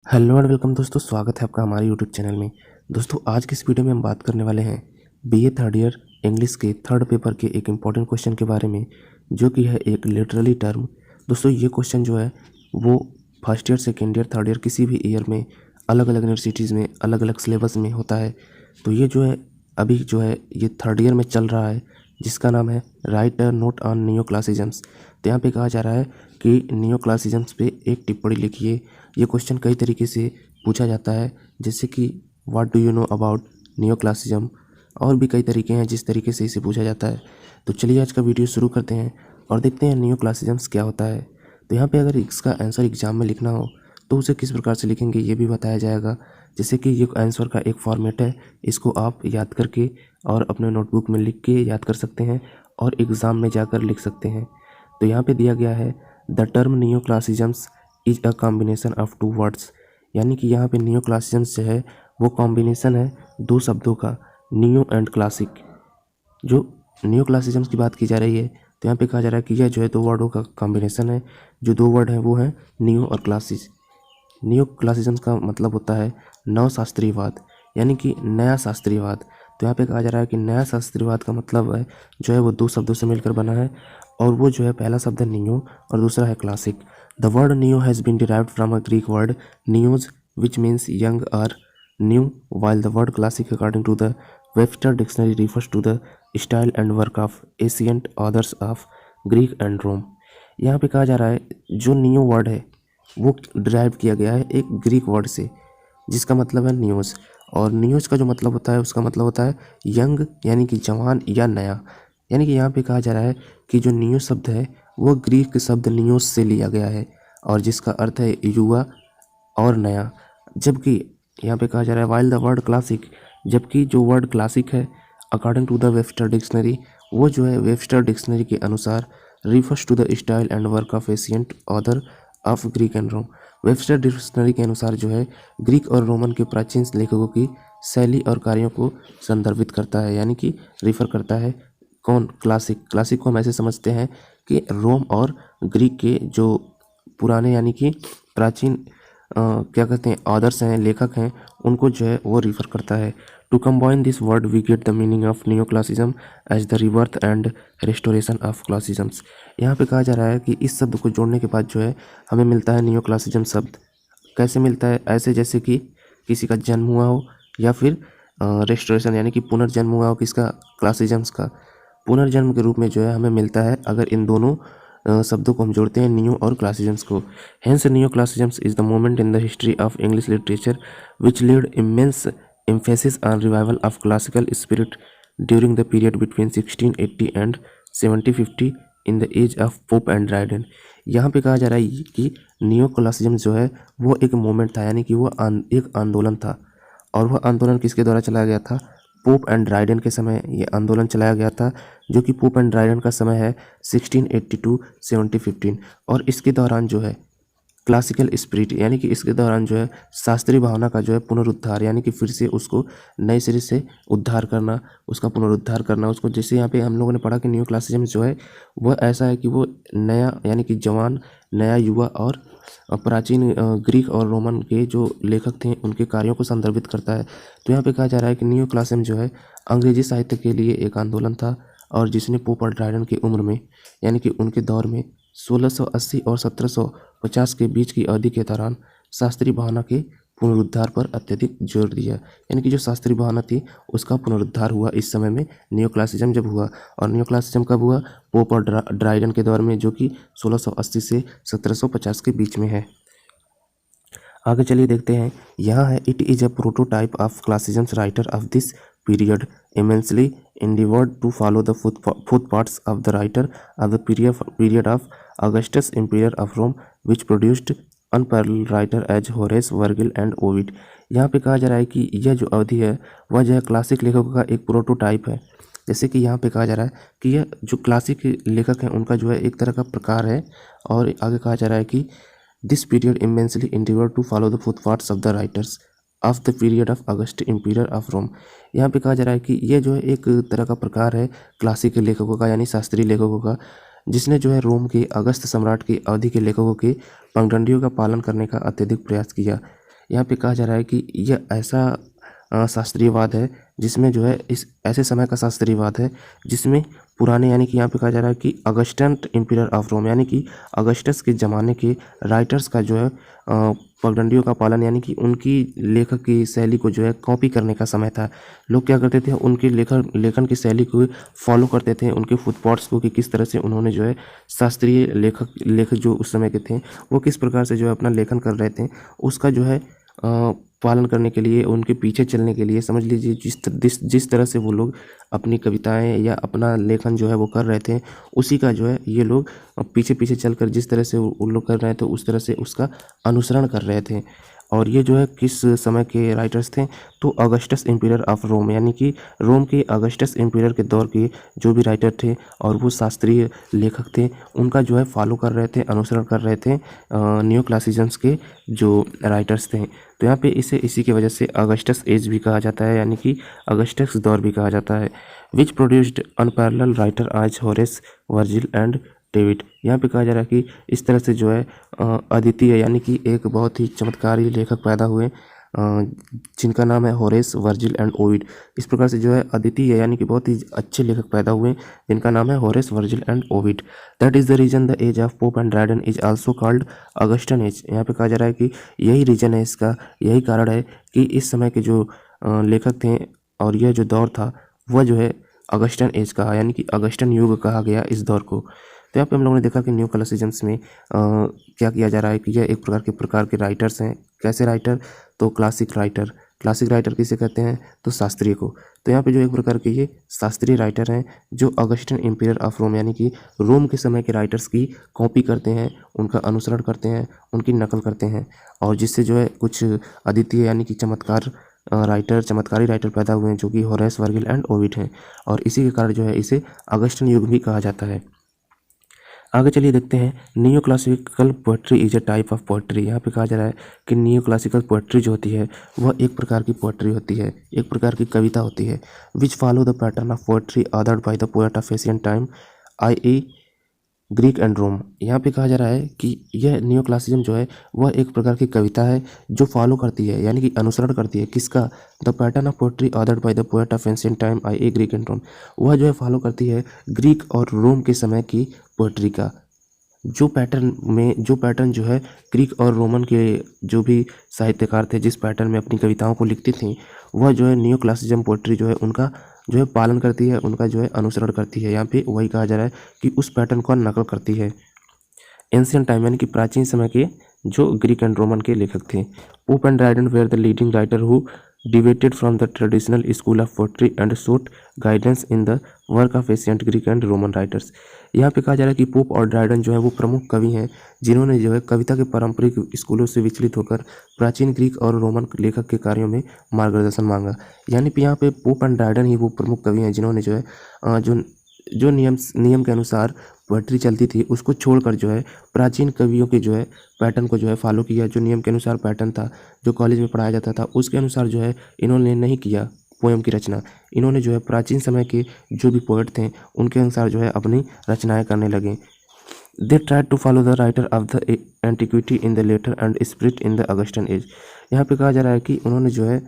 Hello and welcome दोस्तों, स्वागत है आपका हमारे यूट्यूब चैनल में। दोस्तों आज की इस वीडियो में हम बात करने वाले हैं बीए थर्ड ईयर इंग्लिश के थर्ड पेपर के एक इम्पॉर्टेंट क्वेश्चन के बारे में, जो कि है एक लिटरली टर्म। दोस्तों ये क्वेश्चन जो है वो first year, second year, third year किसी भी ईयर में अलग अलग यूनिवर्सिटीज़ में अलग अलग सिलेबस में होता है। तो ये जो है अभी जो है ये थर्ड ईयर में चल रहा है, जिसका नाम है राइट अ नोट ऑन नियोक्लासिज्म्स। तो यहाँ पे कहा जा रहा है कि नियोक्लासिज्म्स पे एक टिप्पणी लिखिए। ये क्वेश्चन कई तरीके से पूछा जाता है, जैसे कि what do you know about neoclassicism, और भी कई तरीके हैं जिस तरीके से इसे पूछा जाता है। तो चलिए आज का वीडियो शुरू करते हैं और देखते हैं नियोक्लासिज्म्स क्या होता है। तो यहाँ पे अगर इसका आंसर एग्जाम में लिखना हो तो उसे किस प्रकार से लिखेंगे ये भी बताया जाएगा। जैसे कि ये आंसर का एक फॉर्मेट है, इसको आप याद करके और अपने नोटबुक में लिख के याद कर सकते हैं और एग्ज़ाम में जाकर लिख सकते हैं। तो यहाँ पे दिया गया है the term neoclassicisms is a combination of two words, यानी कि यहाँ पे नियोक्लासिज्म्स जो है वो कॉम्बिनेशन है दो शब्दों का, नियो एंड क्लासिक। जो नियोक्लासिज्म्स की बात की जा रही है तो यहाँ पे कहा जा रहा है कि यह जो है दो वर्डों का कॉम्बिनेशन है। जो दो वर्ड हैं वो हैं नियो और क्लासिस। नियो क्लासिज्म्स का मतलब होता है नव शास्त्रीयवाद, यानी कि नया शास्त्रीयवाद। तो यहाँ पे कहा जा रहा है कि नया शास्त्रीयवाद का मतलब है जो है वो दो शब्दों से मिलकर बना है, और वो जो है पहला शब्द है नियो और दूसरा है classic. The word neo has been derived from a Greek word neos which means young और new, while the word classic according to the Webster dictionary refers to the style and work of ancient authors of Greek and Rome। यहाँ पे कहा जा रहा है जो neo word है वो डिराइव किया गया है एक ग्रीक वर्ड से, जिसका मतलब है न्यूज़। और न्यूज़ का जो मतलब होता है उसका मतलब होता है यंग, यानी कि जवान या नया। यानी कि यहाँ पे कहा जा रहा है कि जो नियो शब्द है वो ग्रीक शब्द नियोस से लिया गया है, और जिसका अर्थ है युवा और नया। जबकि यहाँ पे कहा जा रहा है वाइल द वर्ड क्लासिक, जबकि जो वर्ड क्लासिक है according to the Webster dictionary, वो जो है वेबस्टर डिक्शनरी के अनुसार refers to the style and work of ancient author of Greek and Rome. Webster dictionary के अनुसार जो है ग्रीक और रोमन के प्राचीन लेखकों की शैली और कार्यों को संदर्भित करता है, यानी कि रिफर करता है। कौन? क्लासिक। क्लासिक को हम ऐसे समझते हैं कि रोम और ग्रीक के जो पुराने यानी कि प्राचीन क्या कहते हैं ऑथर्स हैं, लेखक हैं, उनको जो है वो रिफ़र करता है। To combine this word we get the meaning of neo classicism as the rebirth and restoration of classicisms. यहाँ पे कहा जा रहा है कि इस शब्द को जोड़ने के बाद जो है हमें मिलता है नियो क्लासिज्म शब्द। कैसे मिलता है? ऐसे जैसे कि किसी का जन्म हुआ हो या फिर रेस्टोरेशन यानी कि पुनर्जन्म हुआ हो किसका? क्लासिज्म्स का। पुनर्जन्म के रूप में जो है हमें मिलता है अगर इन दोनों शब्दों को हम जोड़ते हैं, नियो और क्लासिज्म्स को। Hence neo classicisms is the moment in the history of English literature which laid immense emphasis on revival of classical spirit during the period between 1680 and 1750 in the age of pope and Dryden. यहाँ पे कहा जा रहा है कि neo classicism जो है वो एक मोमेंट था, यानी कि वो एक आंदोलन था, और वह आंदोलन किसके द्वारा चलाया गया था? पोप एंड ड्राइडन के समय ये आंदोलन चलाया गया था, जो कि पोप एंड ड्राइडन का समय है 1682 1715। और इसके दौरान जो है क्लासिकल स्पिरिट, यानी कि इसके दौरान जो है शास्त्रीय भावना का जो है पुनरुद्धार, यानी कि फिर से उसको नए सिरे से उद्धार करना, उसका पुनरुद्धार करना उसको। जैसे यहाँ पे हम लोगों ने पढ़ा कि नियो क्लासिज्म जो है वह ऐसा है कि वो नया यानी कि जवान, नया युवा और प्राचीन ग्रीक और रोमन के जो लेखक थे उनके कार्यों को संदर्भित करता है। तो यहाँ पे कहा जा रहा है कि नियो क्लासिज्म जो है अंग्रेजी साहित्य के लिए एक आंदोलन था, और जिसने पोप और ड्राइडन की उम्र में यानी कि उनके दौर में 1680 और 1750 के बीच की अवधि के दौरान शास्त्रीय भावना के पुनरुद्धार पर अत्यधिक जोर दिया। यानी कि जो शास्त्रीय भावना थी उसका पुनरुद्धार हुआ इस समय में नियो क्लासिज्म जब हुआ। और नियो क्लासिज्म कब हुआ? पोप और ड्राइडन के दौर में, जो कि 1680 से 1750 के बीच में है। आगे चलिए देखते हैं। यहाँ है it is a prototype of classicisms writer of this period immensely endeavored to follow the footpaths of the writer of the period of Augustus Emperor of Rome, which produced unparalleled writer as Horace, Virgil and Ovid। यहाँ पे कहा जा रहा है कि यह जो अवधि है वह जो है क्लासिक लेखकों का एक प्रोटोटाइप है। जैसे कि यहाँ पे कहा जा रहा है कि यह जो क्लासिक लेखक हैं उनका जो है एक तरह का प्रकार है। और आगे कहा जा रहा है कि this period immensely endeavored to follow the footpaths of the writers of the period of August emperor of Rome. यहाँ पे कहा जा रहा है कि ये जो है एक तरह का प्रकार है क्लासिकल लेखकों का, यानी शास्त्रीय लेखकों का, जिसने जो है रोम के अगस्त सम्राट की अवधि के लेखकों के पगडंडियों का पालन करने का अत्यधिक प्रयास किया। यहाँ पे कहा जा रहा है कि यह ऐसा शास्त्रीयवाद है जिसमें जो है इस ऐसे समय का शास्त्रीयवाद है जिसमें पुराने, यानी कि यहाँ पे कहा जा रहा है कि अगस्टन एम्पियर ऑफ रोम, यानी कि अगस्टस के ज़माने के राइटर्स का जो है पगडंडियों का पालन, यानी कि उनकी लेखक की शैली को जो है कॉपी करने का समय था। लोग क्या करते थे, उनके लेखन की शैली को फॉलो करते थे, उनके फुटपॉट्स को, कि किस तरह से उन्होंने जो है शास्त्रीय लेखक जो उस समय के थे वो किस प्रकार से जो है अपना लेखन कर रहे थे, उसका जो है पालन करने के लिए, उनके पीछे चलने के लिए, समझ लीजिए जिस तरह से वो लोग अपनी कविताएं या अपना लेखन जो है वो कर रहे थे, उसी का जो है ये लोग पीछे पीछे चलकर जिस तरह से वो लोग कर रहे थे उस तरह से उसका अनुसरण कर रहे थे। और ये जो है किस समय के राइटर्स थे, तो अगस्टस एम्पियर ऑफ रोम, यानी कि रोम के अगस्टस एम्पियर के दौर के जो भी राइटर थे और वो शास्त्रीय लेखक थे, उनका जो है फॉलो कर रहे थे, अनुसरण कर रहे थे न्यू क्लासिजम्स के जो राइटर्स थे। तो यहाँ पे इसी की वजह से अगस्टस एज भी कहा जाता है, यानी कि अगस्टस दौर भी कहा जाता है। विच प्रोड्यूस्ड अनपैरेलल राइटर आज होरेस, वर्जिल एंड डेविड। यहाँ पे कहा जा रहा है कि इस तरह से जो है अद्वितीय, यानी कि एक बहुत ही चमत्कारी लेखक पैदा हुए जिनका नाम है होरेस, वर्जिल एंड ओविड। इस प्रकार से जो है अद्वितीय, यानी कि बहुत ही अच्छे लेखक पैदा हुए जिनका नाम है Horace, Virgil and Ovid. That is the reason the age of Pope and Dryden is also called Augustan age. यहाँ पे कहा जा रहा है कि यही रीजन है इसका, यही कारण है कि इस समय के जो लेखक थे और यह जो दौर था वह जो है अगस्टन एज कहा, यानी कि अगस्टन युग कहा गया इस दौर को। तो यहाँ पे हम लोगों ने देखा कि न्यू क्लासिजम्स में क्या किया जा रहा है कि यह एक प्रकार के राइटर्स हैं। कैसे राइटर, तो क्लासिक राइटर किसे कहते हैं, तो शास्त्रीय को। तो यहाँ पे जो एक प्रकार के ये शास्त्रीय राइटर हैं जो अगस्टन एम्पियर ऑफ रोम, यानी कि रोम के समय के राइटर्स की कॉपी करते हैं, उनका अनुसरण करते हैं, उनकी नकल करते हैं, और जिससे जो है कुछ अद्वितीय, यानी कि चमत्कारी राइटर पैदा हुए हैं जो कि होरेस, वर्जिल एंड ओविड हैं, और इसी के कारण जो है इसे अगस्टन युग भी कहा जाता है। आगे चलिए देखते हैं, neo classical poetry is a type of poetry. यहाँ पे कहा जा रहा है कि नियो क्लासिकल पोएट्री जो होती है वह एक प्रकार की पोएट्री होती है, एक प्रकार की कविता होती है, which follow the pattern of poetry ordered by the poet of Asian time, i.e. Greek and Rome. यहाँ पे कहा जा रहा है कि यह नियो क्लासिज्म जो है वह एक प्रकार की कविता है जो फॉलो करती है, यानी कि अनुसरण करती है किसका, the pattern of poetry ordered by the poet of ancient time, i.e. Greek and Rome. वह जो है फॉलो करती है ग्रीक और रोम के समय की पोएट्री का। जो पैटर्न जो है ग्रीक और रोमन के जो भी साहित्यकार थे, जिस पैटर्न में अपनी कविताओं को लिखते थे, वह जो है नियो क्लासिज्म पोएट्री जो है उनका जो है पालन करती है, उनका जो है अनुसरण करती है। यहाँ पे वही कहा जा रहा है कि उस पैटर्न को नकल करती है। एंशिएंट टाइम, यानी कि प्राचीन समय के जो ग्रीक एंड रोमन के लेखक थे। Pope and Dryden were the leading writer who deviated from the traditional school of poetry and sought guidance in the work of ancient Greek and Roman writers. यहाँ पे कहा जा रहा है कि पोप और ड्राइडन जो है वो प्रमुख कवि हैं जिन्होंने जो है कविता के पारंपरिक स्कूलों से विचलित होकर प्राचीन ग्रीक और रोमन लेखक के कार्यों में मार्गदर्शन मांगा। यानी कि यहाँ पे पोप एंड ड्राइडन ही वो प्रमुख कवि हैं जिन्होंने जो है जो नियम के अनुसार पोएट्री चलती थी उसको छोड़कर जो है प्राचीन कवियों के जो है पैटर्न को जो है फॉलो किया। जो नियम के अनुसार पैटर्न था, जो कॉलेज में पढ़ाया जाता था, उसके अनुसार जो है इन्होंने नहीं किया पोएम की रचना। इन्होंने जो है प्राचीन समय के जो भी पोएट थे उनके अनुसार जो है अपनी रचनाएं करने लगे। They try to follow the writer of the antiquity in the letter and spirit in the Augustan age. यहाँ पे कहा जा रहा है कि उन्होंने जो है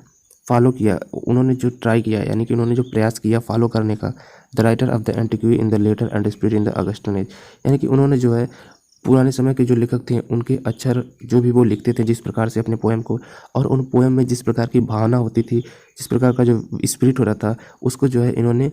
फॉलो किया, उन्होंने जो ट्राई किया, यानी कि उन्होंने जो प्रयास किया फॉलो करने का, the writer of the antiquity in the letter and spirit in the Augustan age. यानी कि उन्होंने जो है पुराने समय के जो लेखक थे उनके अक्षर जो भी वो लिखते थे जिस प्रकार से अपने पोएम को, और उन पोएम में जिस प्रकार की भावना होती थी, जिस प्रकार का जो स्पिरिट हो रहा था, उसको जो है इन्होंने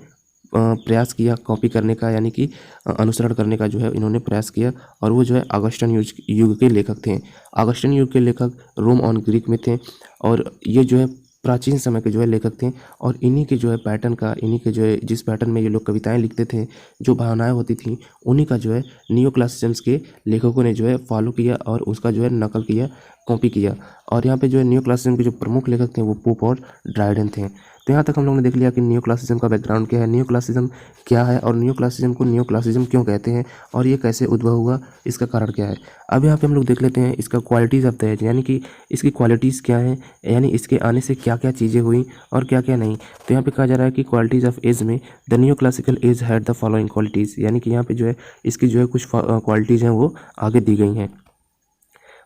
प्रयास किया कॉपी करने का, यानी कि अनुसरण करने का जो है इन्होंने प्रयास किया। और वो जो है अगस्टन युग के लेखक थे। अगस्टन युग के लेखक रोम और ग्रीक में थे, और ये जो है प्राचीन समय के जो है लेखक थे, और इन्हीं के जो है पैटर्न का, इन्हीं के जो है जिस पैटर्न में ये लोग कविताएं लिखते थे, जो भावनाएं होती थी, उन्हीं का जो है नियो क्लासिसिज्म के लेखकों ने जो है फॉलो किया और उसका जो है नकल किया, कॉपी किया। और यहाँ पे जो है नियो क्लासिसिज्म के जो प्रमुख लेखक थे वो पोप और ड्राइडन थे। तो यहाँ तक हम लोग ने देख लिया कि नियो क्लासिसिज्म का बैकग्राउंड क्या है, नियो क्लासिसिज्म क्या है, और नियो क्लासिसिज्म को नियो क्लासिसिज्म क्यों कहते हैं, और ये कैसे उद्भव हुआ, इसका कारण क्या है। अब यहाँ पे हम लोग देख लेते हैं इसका क्वालिटीज़ ऑफ द एज, यानी कि इसकी क्वालिटीज़ क्या हैं, यानी इसके आने से क्या क्या चीज़ें हुई और क्या क्या नहीं। तो यहाँ पे कहा जा रहा है कि क्वालिटीज़ ऑफ एज में the neo classical as had the following qualities, यानी कि यहाँ पे जो है इसकी जो है कुछ क्वालिटीज़ हैं वो आगे दी गई हैं।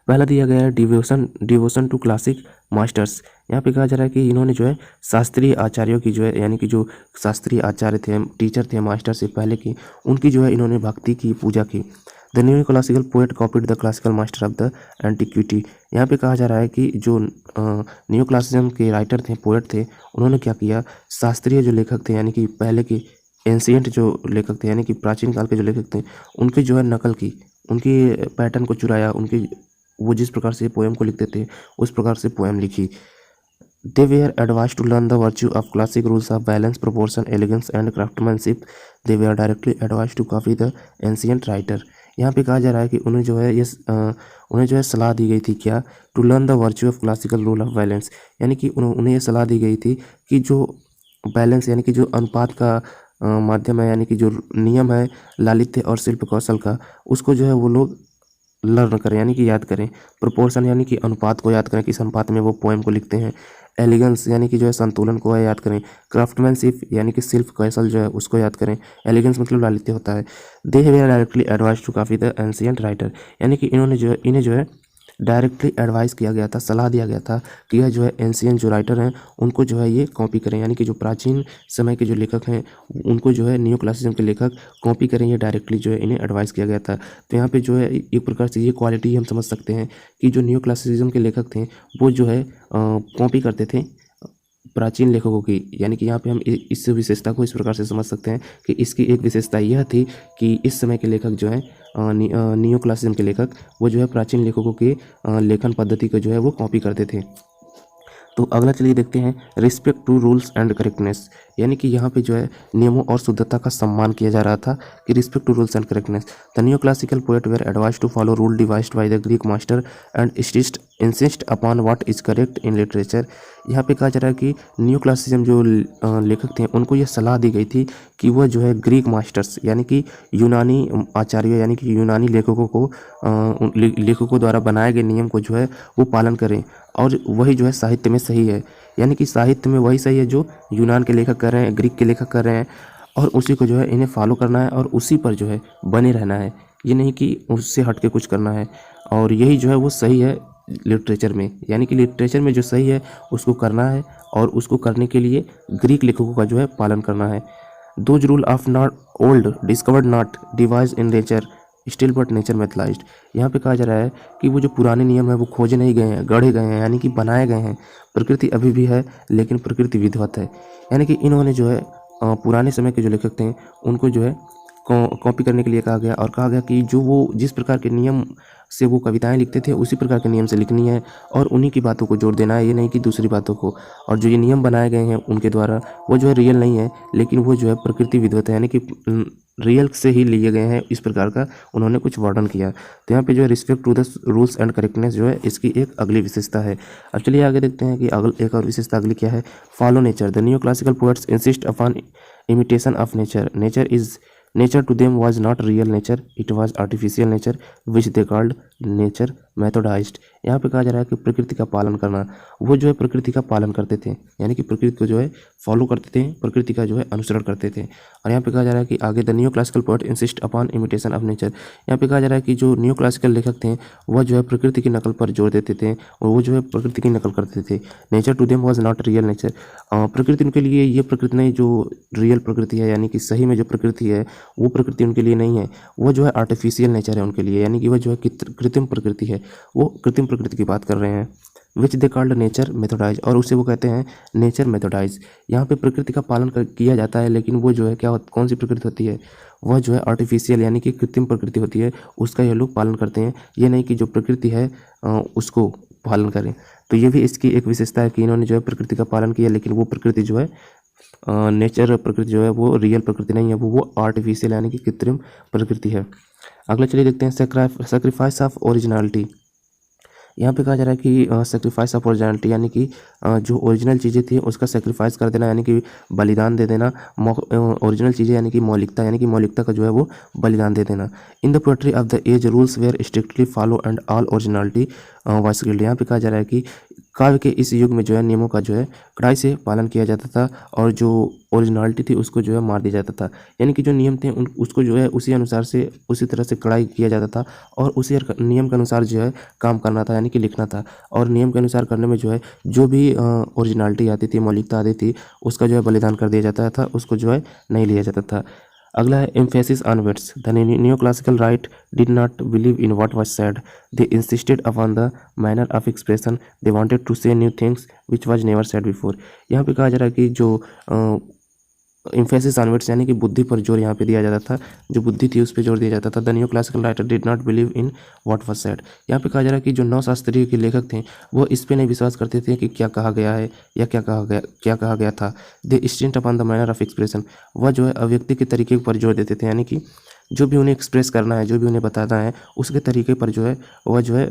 पहला दिया गया है डिवोशन टू क्लासिक मास्टर्स। यहाँ पे कहा जा रहा है कि इन्होंने जो है शास्त्रीय आचार्यों की जो है, यानी कि जो शास्त्रीय आचार्य थे, टीचर थे मास्टर से पहले के, उनकी जो है इन्होंने भक्ति की, पूजा की। The new classical poet copied the classical master of the antiquity. यहाँ पे कहा जा रहा है कि जो न्यू क्लासिज्म के राइटर थे, पोएट थे, उन्होंने क्या किया, शास्त्रीय जो लेखक थे यानी कि पहले के एंशियंट जो लेखक थे यानी कि प्राचीन काल के जो लेखक थे, उनकी जो है नकल की, उनके पैटर्न को चुराया, उनकी वो जिस प्रकार से पोएम को लिखते थे उस प्रकार से पोएम लिखी। They were advised to learn the virtue of classic rules of balance, proportion, elegance and craftsmanship. They were directly advised to copy the ancient writer. यहाँ पे कहा जा रहा है कि उन्हें जो है उन्हें जो है सलाह दी गई थी क्या, to learn the virtue of classical rule of balance, यानी कि उन्हें ये सलाह दी गई थी कि जो बैलेंस यानी कि जो अनुपात का माध्यम है, यानी कि जो नियम है लालित्य और शिल्प कौशल का, उसको जो है वो लोग लर्न करें यानी कि याद करें। प्रोपोर्शन यानी कि अनुपात को याद करें, किस अनुपात में वो पोएम को लिखते हैं। एलिगेंस यानी कि जो है संतुलन को याद करें। क्राफ्टमैनशिप यानी कि शिल्प कौशल जो है उसको याद करें। एलिगेंस मतलब लालित्य होता है। They have directly advise to copy the ancient writer, यानी कि इन्हें जो है डायरेक्टली एडवाइस किया गया था, सलाह दिया गया था कि यह जो है एंशिएंट जो राइटर हैं उनको जो है ये कॉपी करें, यानी कि जो प्राचीन समय के जो लेखक हैं उनको जो है न्यू क्लासिज्म के लेखक कॉपी करें, ये डायरेक्टली जो है इन्हें एडवाइस किया गया था। तो यहाँ पे जो है एक प्रकार से ये क्वालिटी हम समझ सकते हैं कि जो न्यू क्लासिज्म के लेखक थे वो जो है कॉपी करते थे प्राचीन लेखकों की, यानी कि यहाँ पे हम इस विशेषता को इस प्रकार से समझ सकते हैं कि इसकी एक विशेषता यह थी कि इस समय के लेखक जो है नियो क्लासिज्म के लेखक वो जो है प्राचीन लेखकों के लेखन पद्धति को जो है वो कॉपी करते थे। तो अगला चलिए देखते हैं respect to rules and correctness, यानी कि यहाँ पे जो है नियमों और शुद्धता का सम्मान किया जा रहा था कि respect to rules and correctness. The new classical poet were advise to follow rule devised by the Greek master and insist upon what is correct in literature. यहाँ पे कहा जा रहा है कि न्यू क्लासिज्म जो लेखक थे उनको ये सलाह दी गई थी कि वह जो है ग्रीक मास्टर्स यानी कि यूनानी आचार्यों यानी कि यूनानी लेखकों द्वारा बनाए गए नियम को जो है वो पालन करें, और वही जो है साहित्य में सही है, यानी कि साहित्य में वही सही है जो यूनान के लेखक कर रहे हैं, ग्रीक के लेखक कर रहे हैं, और उसी को जो है इन्हें फॉलो करना है और उसी पर जो है बने रहना है, ये नहीं कि उससे हट के कुछ करना है। और यही जो है वो सही है लिटरेचर में, यानी कि लिटरेचर में जो सही है उसको करना है और उसको करने के लिए ग्रीक लेखकों का जो है पालन करना है। Those rule of not old discovered not devise in nature still but nature methodised. यहाँ पे कहा जा रहा है कि वो जो पुराने नियम है वो खोजे नहीं गए हैं, गढ़े गए हैं, यानी कि बनाए गए हैं। प्रकृति अभी भी है लेकिन प्रकृति विधिवत है, यानी कि इन्होंने जो है पुराने समय के जो लेखक थे उनको जो है कॉपी करने के लिए कहा गया, और कहा गया कि जो वो जिस प्रकार के नियम से वो कविताएं लिखते थे उसी प्रकार के नियम से लिखनी है और उन्हीं की बातों को जोड़ देना है, ये नहीं कि दूसरी बातों को। और जो ये नियम बनाए गए हैं उनके द्वारा वो जो है रियल नहीं है, लेकिन वो जो है प्रकृति विधिवत है, यानी कि रियल से ही लिए गए हैं, इस प्रकार का उन्होंने कुछ वर्णन किया। तो यहाँ पे जो है respect to the rules and correctness जो है इसकी एक अगली विशेषता है। अब चलिए आगे देखते हैं कि एक और विशेषता अगली क्या है। Follow nature. The new classical poets insist upon imitation of nature. Nature to them was not real nature, it was artificial nature which they called nature methodized। यहाँ पे कहा जा रहा है कि प्रकृति का पालन करना, वो जो है प्रकृति का पालन करते थे, यानी कि प्रकृति को जो है फॉलो करते थे, प्रकृति का जो है अनुसरण करते थे। और यहाँ पे कहा जा रहा है कि आगे the new classical poet insist upon imitation of nature. यहाँ पे कहा जा रहा है कि जो न्यू क्लासिकल लेखक थे वह जो है प्रकृति की नकल पर जोर देते थे और वो जो है प्रकृति की नकल करते थे। Nature to them was not real nature. प्रकृति उनके लिए ये प्रकृति नहीं जो रियल प्रकृति है, यानी कि सही में जो प्रकृति है वो प्रकृति उनके लिए नहीं है, वो जो है आर्टिफिशियल नेचर है उनके लिए, यानी कि वह जो है कृत्रिम प्रकृति है, वो कृत्रिम प्रकृति की बात कर रहे हैं। विच दे कॉल्ड नेचर मेथोडाइज, और उसे वो कहते हैं नेचर मेथोडाइज। यहाँ पे प्रकृति का पालन किया जाता है, लेकिन वो जो है कौन सी प्रकृति होती है, वह जो है आर्टिफिशियल यानी कि कृत्रिम प्रकृति होती है, उसका ये लोग पालन करते हैं, ये नहीं कि जो प्रकृति है उसको पालन करें। तो ये भी इसकी एक विशेषता है कि इन्होंने जो है प्रकृति का पालन किया, लेकिन वो प्रकृति जो है नेचर प्रकृति जो है वो रियल प्रकृति नहीं है, वो आर्टिफिशियल यानी कि कृत्रिम प्रकृति है। अगला चलिए देखते हैं सेक्रीफाइस ऑफ ओरिजिनलिटी। यहाँ पे कहा जा रहा है कि सेक्रीफाइस ऑफ ओरिजिनलिटी यानी कि जो ओरिजिनल चीज़ें थी उसका सेक्रीफाइस कर देना, यानी कि बलिदान दे देना। ओरिजिनल चीज़ें यानी कि मौलिकता का जो है वो बलिदान दे देना। In the poetry of the age rules were strictly follow and all originality was killed. यहाँ पे कहा जा रहा है कि काव्य के इस युग में जो है नियमों का जो है कड़ाई से पालन किया जाता था, और जो ओरिजिनलिटी थी उसको जो है मार दिया जाता था। यानी कि जो नियम थे उसको जो है उसी अनुसार से उसी तरह से कड़ाई किया जाता था और उसी नियम के अनुसार जो है काम करना था, यानी कि लिखना था। और नियम के अनुसार करने में जो है जो भी ओरिजिनलिटी आती थी, मौलिकता आती थी, उसका जो है बलिदान कर दिया जाता था, उसको जो है नहीं लिया जाता था। अगला है emphasis on words. The new classical write did not believe in what was said, they insisted upon the manner of expression, they wanted to say new things which was never said before. यहाँ पे कहा जा रहा है कि जो emphasis onwards यानी कि बुद्धि पर जोर यहाँ पे दिया जाता था, जो बुद्धि थी उस पर जोर दिया जाता था। The new classical writer did not believe in what was said. यहाँ पे कहा जा रहा है कि जो नवशास्त्रीय के लेखक थे वो इस पे नहीं विश्वास करते थे कि क्या कहा गया है या क्या कहा गया था। They stand upon the manner of expression, वह जो है अभिव्यक्ति के तरीके पर जोर देते थे, यानी कि जो भी उन्हें एक्सप्रेस करना है, जो भी उन्हें बताना है, उसके तरीके पर जो है वह जो है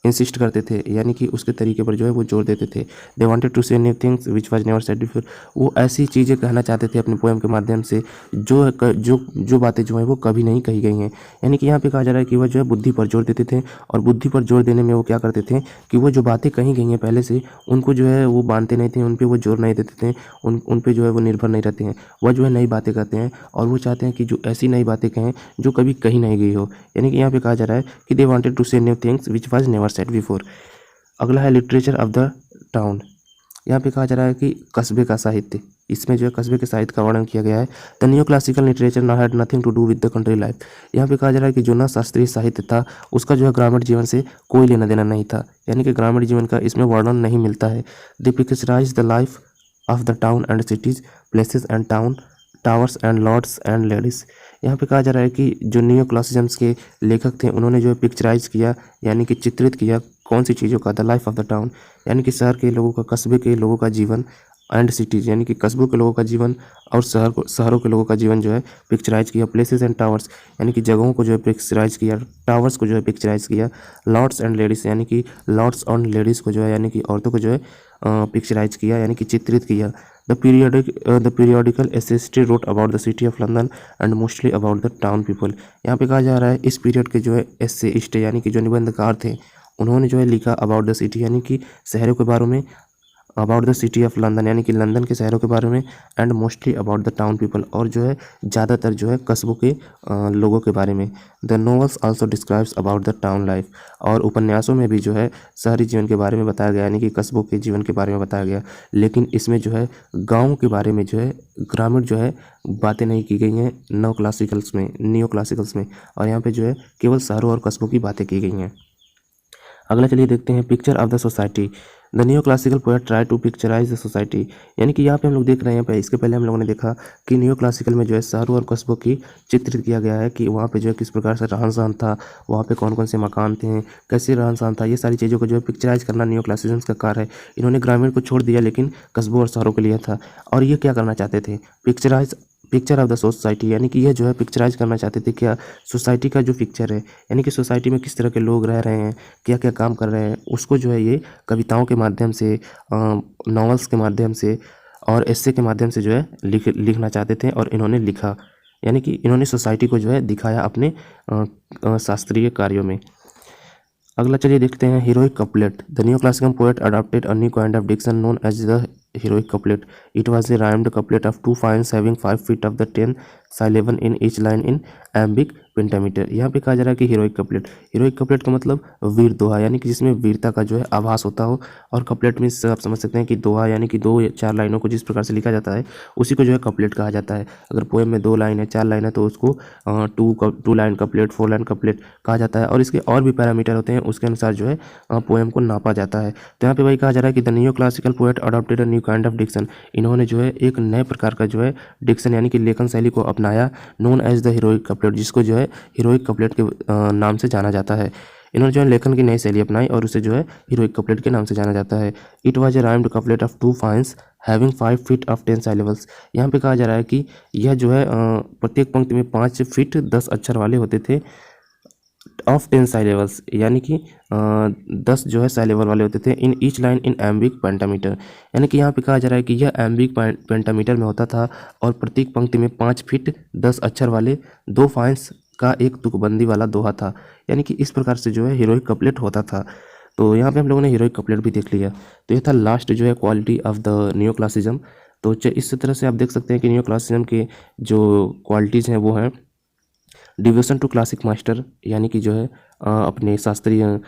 इंसिस्ट करते थे, यानी कि उसके तरीके पर जो है वो जोर देते थे। दे wanted to say new things which was never said before, वो ऐसी चीज़ें कहना चाहते थे अपने पोएम के माध्यम से जो बातें जो हैं वो कभी नहीं कही गई हैं। यानी कि यहाँ पे कहा जा रहा है कि वह जो है बुद्धि पर जोर देते थे, और बुद्धि पर जोर देने में वो क्या करते थे कि वो जो बातें कही गई हैं पहले से, उनको जो है वो मानते नहीं थे, उन पर वो जोर नहीं देते थे, उन पर जो है वो निर्भर नहीं रहते हैं। वह जो है नई बातें कहते हैं और वो चाहते हैं कि जो ऐसी नई बातें कहें जो कभी कही नहीं गई हो। यानी कि यहाँ पे कहा जा रहा है कि दे wanted to say new things which was never said before. अगला है लिटरेचर ऑफ द टाउन। यहाँ पे कहा जा रहा है कि कस्बे का साहित्य, इसमें जो है कस्बे के साहित्य का वर्णन किया गया है। द न्यू क्लासिकल लिटरेचर ना had nothing to do with the country life. यहाँ पे कहा जा रहा है कि जो ना शास्त्रीय साहित्य था उसका जो है ग्रामीण जीवन से कोई लेना देना नहीं था, यानी कि ग्रामीण जीवन का इसमें वर्णन नहीं मिलता है। They picturise the life of the town and cities, places and town towers and lords and ladies. यहाँ पे कहा जा रहा है कि जो नियो क्लासिज्म्स के लेखक थे उन्होंने जो है पिक्चराइज किया, यानी कि चित्रित किया कौन सी चीज़ों का, the life of the town, यानी कि शहर के लोगों का, कस्बे के लोगों का जीवन, एंड सिटीज़ यानी कि कस्बों के लोगों का जीवन, और शहरों के लोगों का जीवन जो है पिक्चराइज किया। प्लेसेस एंड टावर्स यानी कि जगहों को जो है पिक्चराइज किया, टावर्स को जो है पिक्चराइज किया। लॉर्ड्स एंड लेडीज़ यानी कि लॉर्ड्स और लेडीज़ को जो है यानी कि औरतों को जो है पिक्चराइज किया, यानी कि चित्रित किया। The periodical essayist wrote about the city of London and mostly about the town people. यहाँ पे कहा जा रहा है इस पीरियड के जो है एसेस्ट यानी कि जो निबंधकार थे उन्होंने जो है लिखा अबाउट द सिटी यानी कि शहरों के बारे में, about the city of London यानी कि लंदन के शहरों के बारे में, and mostly about the town people, और जो है ज़्यादातर जो है कस्बों के लोगों के बारे में। The novels also describes about the town life, और उपन्यासों में भी जो है शहरी जीवन के बारे में बताया गया, यानी कि कस्बों के जीवन के बारे में बताया गया, लेकिन इसमें जो है गाँव के बारे में जो है ग्रामीण जो है बातें नहीं की गई हैं न्यू क्लासिकल्स में, और यहाँ पर जो है केवल शहरों और कस्बों की बातें की गई हैं। अगला चलिए देखते हैं picture of the society. The new classical poet try to picturise the society, यानी कि यहाँ पे हम लोग देख रहे हैं, इसके पहले हम लोगों ने देखा कि न्यू क्लासिकल में जो है शहरों और कस्बों की चित्रित किया गया है कि वहाँ पे जो है किस प्रकार से रहन सहन था, वहाँ पे कौन कौन से मकान थे, कैसे रहन सहन था, ये सारी चीज़ों को जो है पिक्चराइज करना न्यू क्लासिज्म का कार्य है। इन्होंने ग्रामीण को छोड़ दिया लेकिन कस्बों और शहरों के लिए था, और ये क्या करना चाहते थे, पिक्चर ऑफ द सोसाइटी, यानी कि यह जो है पिक्चराइज करना चाहते थे क्या, सोसाइटी का जो पिक्चर है, यानी कि सोसाइटी में किस तरह के लोग रह रहे हैं, क्या क्या काम कर रहे हैं, उसको जो है ये कविताओं के माध्यम से, नॉवेल्स के माध्यम से और एस्से के माध्यम से जो है लिखना चाहते थे, और इन्होंने लिखा, यानी कि इन्होंने सोसाइटी को जो है दिखाया अपने शास्त्रीय कार्यों में। अगला चलिए देखते हैं heroic couplet. The new classical poet adopted a new kind of diction known as the heroic couplet. It was a rhymed couplet of 2 lines having 5 feet of the 10 syllable in each line in iambic pentameter. यहाँ पे कहा जा रहा है कि heroic couplet का मतलब वीर दोहा, यानी कि जिसमें वीरता का जो है आभास होता हो, और कपलेट में आप समझ सकते हैं कि दोहा यानी कि 2 या 4 लाइनों को जिस प्रकार से लिखा जाता है उसी को जो है कपलेट कहा जाता है। अगर पोएम में 2 लाइन है, 4 लाइन है तो उसको 2 लाइन कपलेट, 4 लाइन कपलेट कहा जाता है, और इसके और भी पैरामीटर होते हैं, उसके अनुसार जो है पोएम को नापा जाता है। तो यहाँ पे वही कहा जा रहा है कि the new classical poet adopted a new kind of diction, इन्होंने जो है एक नए प्रकार का जो है डिक्शन यानी कि लेखन शैली को अपनाया, known as the heroic couplet, जिसको जो है हीरोइक कपलेट के नाम से जाना जाता है। इन्होंने जो है लेखन की नई शैली अपनाई और उसे जो है हीरोइक कपलेट के नाम से जाना जाता है। It was a rhymed couplet of 2 lines having 5 feet of 10 syllables. यहाँ पे कहा जा रहा है कि यह जो है प्रत्येक पंक्ति में 5 फीट 10 अक्षर वाले होते थे, ऑफ 10 साइलेबल्स यानी कि 10 जो है साइलेबल वाले होते थे, in each line in iambic pentameter, यानी कि यहाँ पे कहा जा रहा है कि यह एम्बिक पेंटामीटर में होता था, और प्रत्येक पंक्ति में 5 फीट 10 अक्षर वाले 2 फाइन्स का एक तुकबंदी वाला दोहा था, यानी कि इस प्रकार से जो है हीरोइक कपलेट होता था। तो यहाँ पे हम लोगों ने हीरोइक कपलेट भी देख लिया। तो ये था लास्ट जो है quality of the new classicism. तो इस तरह से आप देख सकते हैं कि नियो क्लासिसिज्म के जो क्वालिटीज़ हैं वो हैं डिवोशन टू क्लासिक मास्टर, यानी कि जो है अपने शास्त्रीय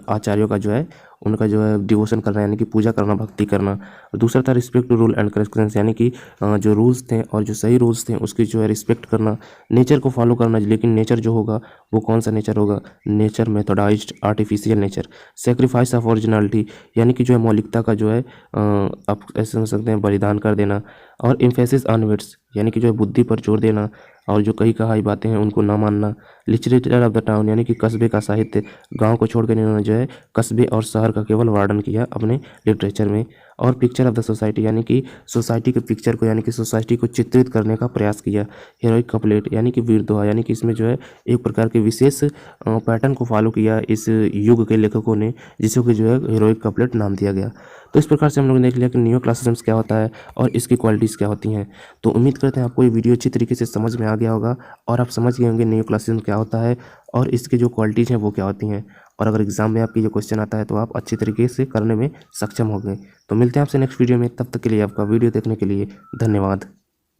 आचार्यों का जो है उनका जो है डिवोशन करना, यानी कि पूजा करना, भक्ति करना। और दूसरा था respect to rule and corrections, यानी कि जो रूल्स थे और जो सही रूल्स थे उसकी जो है रिस्पेक्ट करना, नेचर को फॉलो करना, लेकिन नेचर जो होगा वो कौन सा नेचर होगा, nature methodised artificial nature. Sacrifice of originality, यानी कि जो है मौलिकता का जो है आप ऐसे समझ सकते हैं बलिदान कर देना। और एम्फेसिस ऑन वर्ड्स, यानी कि जो है बुद्धि पर जोर देना और जो कही कहाई बातें हैं उनको ना मानना। लिटरेचर ऑफ द टाउन, यानी कि कस्बे का साहित्य, गांव को छोड़कर इन्होंने जो है कस्बे और शहर का केवल वर्णन किया अपने लिटरेचर में। और पिक्चर ऑफ द सोसाइटी, यानी कि सोसाइटी के पिक्चर को, यानी कि सोसाइटी को चित्रित करने का प्रयास किया। हीरोइक कपलेट, यानी कि वीर दोहा, यानी कि इसमें जो है एक प्रकार के विशेष पैटर्न को फॉलो किया इस युग के लेखकों ने, जिसको कि जो है हीरोइक कपलेट नाम दिया गया। तो इस प्रकार से हम लोग ने देख लिया कि नियो क्लासिसिज्म क्या होता है और इसकी क्वालिटीज़ क्या होती हैं। तो उम्मीद करते हैं आपको ये वीडियो अच्छी तरीके से समझ में आ गया होगा और आप समझ गए होंगे नियो क्लासिसिज्म क्या होता है और इसके जो क्वालिटीज़ हैं वो क्या होती हैं। और अगर एग्जाम में आपकी जो क्वेश्चन आता है तो आप अच्छी तरीके से करने में सक्षम होंगे। तो मिलते हैं आपसे नेक्स्ट वीडियो में, तब तक के लिए आपका वीडियो देखने के लिए धन्यवाद।